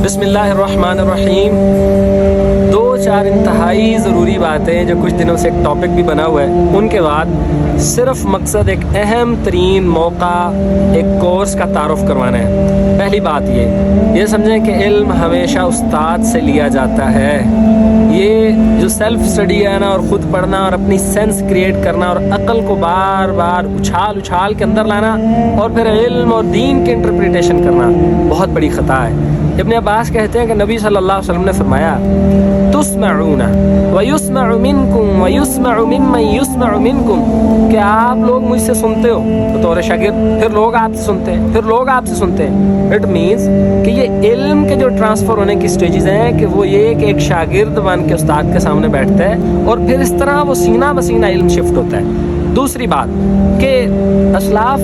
بسم اللہ الرحمن الرحیم۔ دو چار انتہائی ضروری باتیں جو کچھ دنوں سے ایک ٹاپک بھی بنا ہوا ہے، ان کے بعد صرف مقصد ایک اہم ترین موقع ایک کورس کا تعارف کروانا ہے۔ پہلی بات یہ سمجھیں کہ علم ہمیشہ استاد سے لیا جاتا ہے۔ یہ جو سیلف اسٹڈی ہے نا، اور خود پڑھنا اور اپنی سینس کریٹ کرنا اور عقل کو بار بار اچھال کے اندر لانا اور پھر علم اور دین کے انٹرپریٹیشن کرنا، بہت بڑی خطا ہے۔ ابن عباس کہتے ہیں کہ نبی صلی اللہ علیہ وسلم نے فرمایا تسمعون ویسمع منکم ویسمع ممن یسمع منکم، کہ آپ لوگ مجھ سے سنتے ہو بطور شاگرد، پھر لوگ آپ سے سنتے ہیں، پھر لوگ آپ سے سنتے ہیں۔ اٹ مینس کہ یہ علم کے جو ٹرانسفر ہونے کی سٹیجز ہیں کہ وہ یہ کہ ایک شاگرد بن کے استاد کے سامنے بیٹھتا ہے اور پھر اس طرح وہ سینہ بسینہ علم شفٹ ہوتا ہے۔ دوسری بات کہ اسلاف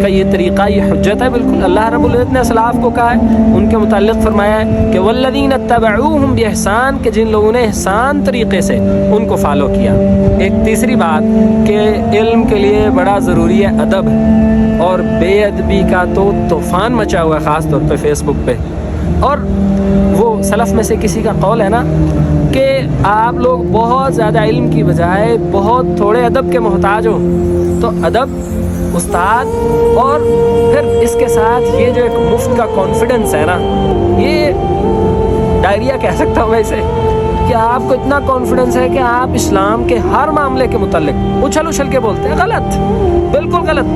کا یہ طریقہ، یہ حجت ہے بالکل۔ اللہ رب العزت نے اسلاف کو کہا ہے، ان کے متعلق فرمایا ہے کہ والذین اتبعوہم باحسان، کہ جن لوگوں نے احسان طریقے سے ان کو فالو کیا۔ ایک تیسری بات کہ علم کے لیے بڑا ضروری ہے ادب، اور بے ادبی کا تو طوفان مچا ہوا ہے، خاص طور پہ فیس بک پہ۔ اور وہ سلف میں سے کسی کا قول ہے نا کہ آپ لوگ بہت زیادہ علم کی بجائے بہت تھوڑے ادب کے محتاج ہو۔ تو ادب، استاد، اور پھر اس کے ساتھ یہ جو ایک مفت کا کانفیڈنس ہے نا، یہ ڈائریا کہہ سکتا ہوں میں اسے، کہ آپ کو اتنا کانفیڈنس ہے کہ آپ اسلام کے ہر معاملے کے متعلق اچھل کے بولتے ہیں۔ غلط، بالکل غلط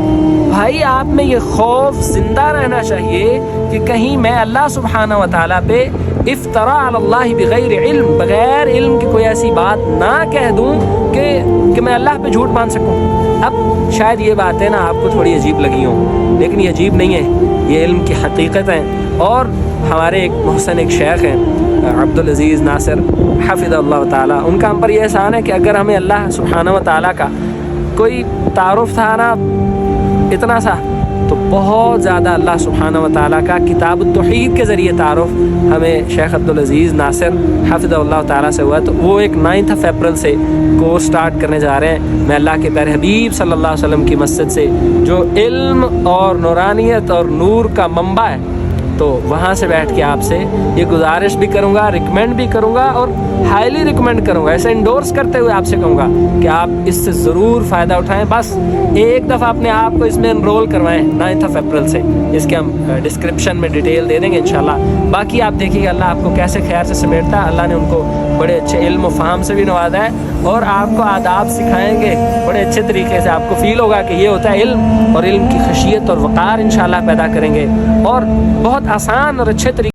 بھائی۔ آپ میں یہ خوف زندہ رہنا چاہیے کہ کہیں میں اللہ سبحانہ و تعالیٰ پہ افتراء علی اللہ بغیر علم، بغیر علم کی کوئی ایسی بات نہ کہہ دوں کہ میں اللہ پہ جھوٹ مان سکوں۔ اب شاید یہ باتیں نا آپ کو تھوڑی عجیب لگی ہوں، لیکن یہ عجیب نہیں ہے، یہ علم کی حقیقت ہے۔ اور ہمارے ایک محسن ایک شیخ ہیں عبدالعزیز ناصر حفظ اللہ تعالیٰ، ان کا ہم پر یہ احسان ہے کہ اگر ہمیں اللہ سبحانہ و تعالیٰ کا کوئی تعارف تھا نا اتنا سا، تو بہت زیادہ اللہ سبحانہ و تعالیٰ کا کتاب التوحید کے ذریعے تعارف ہمیں شیخ عبدالعزیز ناصر حفظ اللہ تعالیٰ سے ہوا۔ تو وہ ایک 9 اپریل سے کورس سٹارٹ کرنے جا رہے ہیں۔ میں اللہ کے پیارے حبیب صلی اللہ علیہ وسلم کی مسجد سے، جو علم اور نورانیت اور نور کا منبع ہے، تو وہاں سے بیٹھ کے آپ سے یہ گزارش بھی کروں گا، ریکمینڈ بھی کروں گا، اور ہائیلی ریکمینڈ کروں گا، ایسے انڈورس کرتے ہوئے آپ سے کہوں گا کہ آپ اس سے ضرور فائدہ اٹھائیں۔ بس ایک دفعہ اپنے آپ کو اس میں انرول کروائیں 9 اپریل سے۔ اس کے ہم ڈسکرپشن میں ڈیٹیل دے دیں گے انشاءاللہ۔ باقی آپ دیکھیے گا اللہ آپ کو کیسے خیر سے سمیٹتا ہے۔ اللہ نے ان کو بڑے اچھے علم و فہم سے بھی نوازا ہے، اور آپ کو آداب سکھائیں گے بڑے اچھے طریقے سے۔ آپ کو فیل ہوگا کہ یہ ہوتا ہے علم، اور علم کی خشیت اور وقار انشاءاللہ پیدا کریں گے، اور بہت آسان اور اچھے طریقے